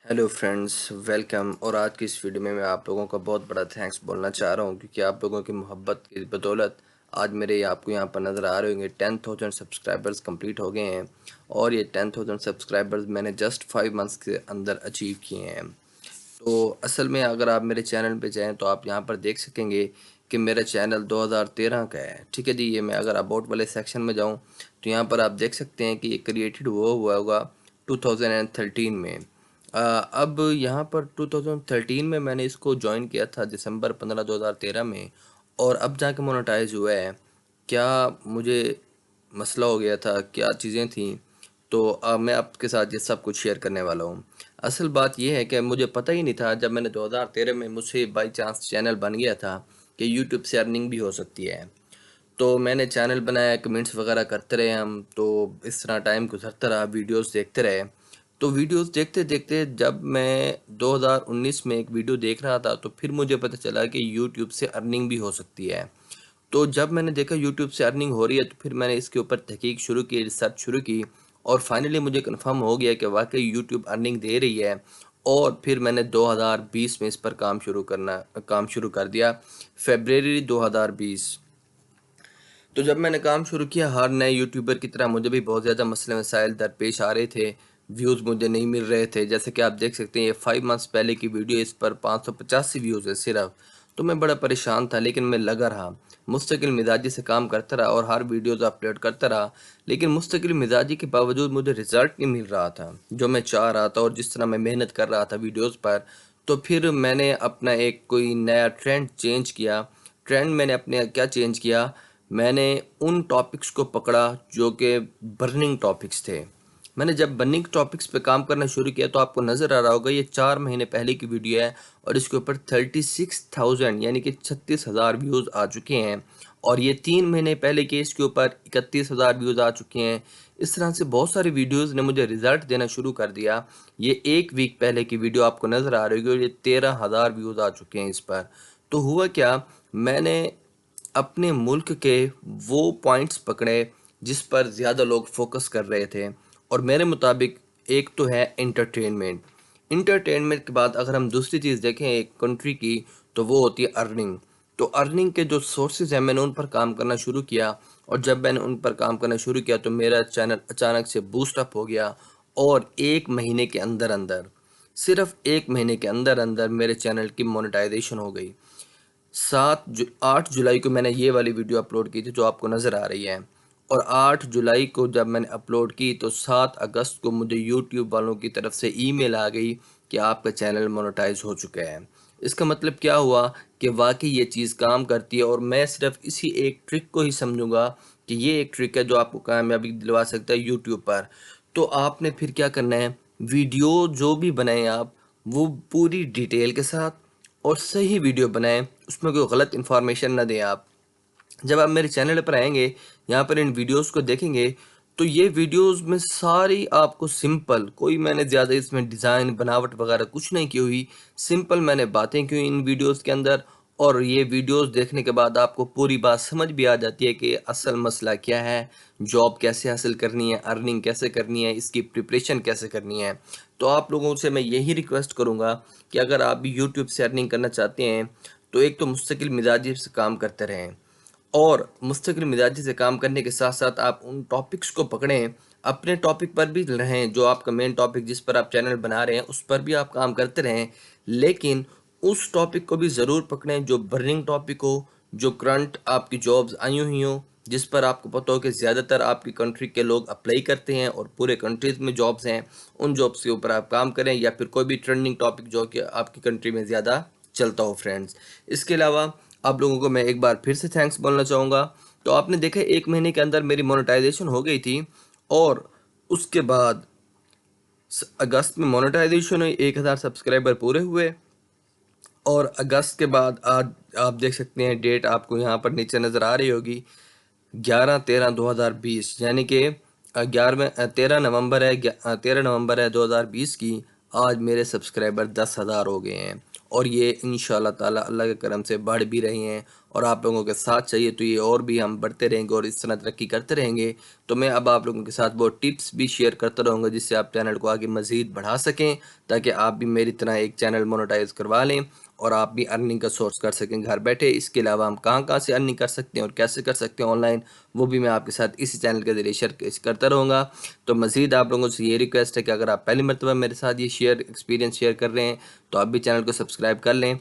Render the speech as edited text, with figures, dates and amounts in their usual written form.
Hello friends, welcome. और आज की इस वीडियो में मैं आप लोगों का बहुत बड़ा थैंक्स बोलना चाह रहा हूं, क्योंकि आप लोगों की मोहब्बत की बदौलत आज मेरे आपको यहां पर नज़र आ रहे होंगे 10,000 सब्सक्राइबर्स कंप्लीट हो गए हैं। और ये 10,000 सब्सक्राइबर्स मैंने जस्ट 5 मंथ्स के अंदर अचीव किए हैं। तो असल में अगर आप मेरे चैनल पे जाएं तो आप यहां पर देख सकेंगे कि मेरा चैनल 2013 का है। ठीक है जी। ये मैं अगर अबाउट वाले सेक्शन में जाऊं तो यहां पर आप देख सकते हैं कि ये क्रिएटेड हुआ होगा 2013 में। अब यहाँ पर 2013 में मैंने इसको ज्वाइन किया था दिसंबर 15 2013 में। और अब जाके मोनेटाइज हुआ है। क्या मुझे मसला हो गया था, क्या चीज़ें थी, तो अब मैं आपके साथ ये सब कुछ शेयर करने वाला हूँ। असल बात यह है कि मुझे पता ही नहीं था, जब मैंने 2013 में मुझसे बाई चांस चैनल बन गया था कि यूट्यूब से अर्निंग भी हो सकती है। तो मैंने चैनल बनाया, कमेंट्स वगैरह करते रहे हम, तो इस तरह टाइम गुजरता रहा, वीडियोस देखते रहे। तो वीडियोस देखते देखते जब मैं 2019 में एक वीडियो देख रहा था तो फिर मुझे पता चला कि यूट्यूब से अर्निंग भी हो सकती है। तो जब मैंने देखा यूट्यूब से अर्निंग हो रही है तो फिर मैंने इसके ऊपर तहकीक शुरू की, रिसर्च शुरू की। और फाइनली मुझे कंफर्म हो गया कि वाकई यूट्यूब अर्निंग दे रही है। और फिर मैंने 2020 में इस पर काम शुरू कर दिया, फरवरी 2020। तो जब मैंने काम शुरू किया, हर नए यूट्यूबर की तरह मुझे भी बहुत ज़्यादा मसले मसाइल दरपेश आ रहे थे। व्यूज़ मुझे नहीं मिल रहे थे। जैसे कि आप देख सकते हैं, ये 5 मंथ्स पहले की वीडियो, इस पर 585 व्यूज़ है सिर्फ। तो मैं बड़ा परेशान था, लेकिन मैं लगा रहा, मुस्तकिल मिजाजी से काम करता रहा और हर वीडियोज़ अपलोड करता रहा। लेकिन मुस्तकिल मिजाजी के बावजूद मुझे रिज़ल्ट नहीं मिल रहा था जो मैं चाह रहा था, और जिस तरह मैं मेहनत कर रहा था वीडियोज़ पर। तो फिर मैंने अपना एक कोई नया ट्रेंड चेंज किया। ट्रेंड मैंने अपने क्या चेंज किया, मैंने उन टॉपिक्स को पकड़ा जो कि बर्निंग टॉपिक्स थे। मैंने जब बर्निंग टॉपिक्स पे काम करना शुरू किया तो आपको नज़र आ रहा होगा, ये 4 महीने पहले की वीडियो है और इसके ऊपर 36,000 यानी कि 36,000 व्यूज़ आ चुके हैं। और ये 3 महीने पहले के, इसके ऊपर 31,000 व्यूज़ आ चुके हैं। इस तरह से बहुत सारी वीडियोज़ ने मुझे रिजल्ट देना शुरू कर दिया। ये 1 वीक पहले की वीडियो आपको नज़र आ रही होगी और ये 13,000 व्यूज़ आ चुके हैं इस पर। तो हुआ क्या, मैंने अपने मुल्क के वो पॉइंट्स पकड़े जिस पर ज़्यादा लोग फोकस कर रहे थे। और मेरे मुताबिक एक तो है एंटरटेनमेंट। एंटरटेनमेंट के बाद अगर हम दूसरी चीज़ देखें एक कंट्री की, तो वो होती है अर्निंग। तो अर्निंग के जो सोर्सेज हैं, मैंने उन पर काम करना शुरू किया। और जब मैंने उन पर काम करना शुरू किया तो मेरा चैनल अचानक से बूस्ट अप हो गया। और 1 महीने के अंदर अंदर, सिर्फ 1 महीने के अंदर अंदर मेरे चैनल की मोनेटाइजेशन हो गई। 8 जुलाई को मैंने ये वाली वीडियो अपलोड की थी जो आपको नज़र आ रही है। और 8 जुलाई को जब मैंने अपलोड की तो 7 अगस्त को मुझे यूट्यूब वालों की तरफ से ईमेल आ गई कि आपका चैनल मोनेटाइज हो चुका है। इसका मतलब क्या हुआ कि वाकई ये चीज़ काम करती है। और मैं सिर्फ इसी एक ट्रिक को ही समझूंगा कि ये एक ट्रिक है जो आपको कामयाबी दिलवा सकता है यूट्यूब पर। तो आपने फिर क्या करना है, वीडियो जो भी बनाएं आप, वो पूरी डिटेल के साथ और सही वीडियो बनाएं, उसमें कोई गलत इन्फॉर्मेशन ना दें आप। जब आप मेरे चैनल पर आएंगे, यहाँ पर इन वीडियोस को देखेंगे, तो ये वीडियोस में सारी आपको सिंपल, कोई मैंने ज़्यादा इसमें डिज़ाइन बनावट वगैरह कुछ नहीं की हुई, सिंपल मैंने बातें की हुई इन वीडियोस के अंदर। और ये वीडियोस देखने के बाद आपको पूरी बात समझ भी आ जाती है कि असल मसला क्या है, जॉब कैसे हासिल करनी है, अर्निंग कैसे करनी है, इसकी प्रिपरेशन कैसे करनी है। तो आप लोगों से मैं यही रिक्वेस्ट करूँगा कि अगर आप भी यूट्यूब से अर्निंग करना चाहते हैं तो एक तो मुस्तकिल मिजाजी से काम करते रहें। और मुस्तकिल मिजाजी से काम करने के साथ साथ आप उन टॉपिक्स को पकड़ें, अपने टॉपिक पर भी रहें, जो आपका मेन टॉपिक जिस पर आप चैनल बना रहे हैं उस पर भी आप काम करते रहें। लेकिन उस टॉपिक को भी ज़रूर पकड़ें जो बर्निंग टॉपिक हो, जो करंट आपकी जॉब्स आई हुई हों, जिस पर आपको पता हो कि ज़्यादातर आपकी कंट्री के लोग अप्लाई करते हैं और पूरे कंट्रीज़ में जॉब्स हैं। उन जॉब्स के ऊपर आप काम करें, या फिर कोई भी ट्रेंडिंग टॉपिक जो कि आपकी कंट्री में ज़्यादा चलता हो फ्रेंड्स। इसके अलावा आप लोगों को मैं एक बार फिर से थैंक्स बोलना चाहूँगा। तो आपने देखा 1 महीने के अंदर मेरी मोनेटाइजेशन हो गई थी। और उसके बाद अगस्त में मोनेटाइजेशन हुई, 1,000 सब्सक्राइबर पूरे हुए। और अगस्त के बाद आज आप देख सकते हैं, डेट आपको यहाँ पर नीचे नज़र आ रही होगी, 11/13/2020, यानी कि 11 13 नवंबर है 2020 की। आज मेरे सब्सक्राइबर 10,000 हो गए हैं और ये इंशाल्लाह ताला अल्लाह के करम से बढ़ भी रहे हैं। और आप लोगों के साथ चाहिए तो ये और भी हम बढ़ते रहेंगे और इस तरह तरक्की करते रहेंगे। तो मैं अब आप लोगों के साथ वो टिप्स भी शेयर करता रहूँगा जिससे आप चैनल को आगे मज़ीद बढ़ा सकें, ताकि आप भी मेरी तरह एक चैनल मोनेटाइज करवा लें और आप भी अर्निंग का सोर्स कर सकें घर बैठे। इसके अलावा हम कहाँ-कहाँ से अर्निंग कर सकते हैं और कैसे कर सकते हैं ऑनलाइन, वो भी मैं आपके साथ इसी चैनल के ज़रिए शेयर करता रहूँगा। तो मज़ीद आप लोगों से ये रिक्वेस्ट है कि अगर आप पहली मर्तबा मेरे साथ ये एक्सपीरियंस शेयर कर रहे हैं तो आप भी चैनल को सब्सक्राइब कर लें